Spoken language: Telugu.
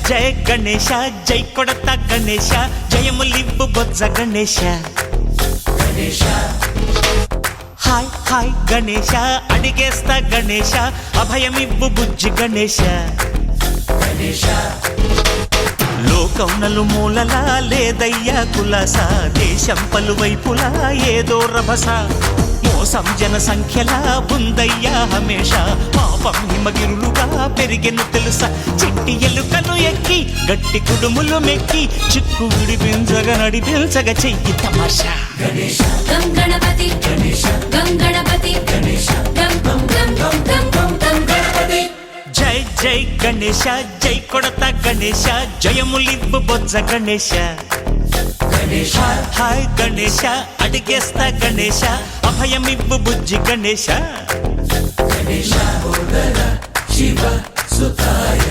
జయ గణేశ జై కొడత గణేశ జయములివ్వు బొజ్జ గణేశ హాయ్ హాయ్ గణేశ అడిగేస్తా గణేశ అభయమివ్వు బుజ్జి గణేశ లోకం నలుమూలలా లేదయ్యా కులాస దేశం పలువైపులా ఏదో రభస మోసం జన సంఖ్యలా ఉందయ్యా హమేష పాపం హిమగిరులుగా పెరిగెను తెలుసా చిట్టి ఎలుకను ఎక్కి గట్టి కుడుములు మెక్కి చిక్కు విడిపించగా నడిపించగా చెయ్యి తమాషా గం గణపతి గం గణపతి గం గం గం గం గం గం గణపతి జై జై గణేశ జై కొడత గణేశ జయములివ్వు బొజ్జ గణేశ హాయ్ గణేశ అడిగేస్తా గణేశ అభయమివ్వు బుజ్జి గణేశ శివ సుతాయ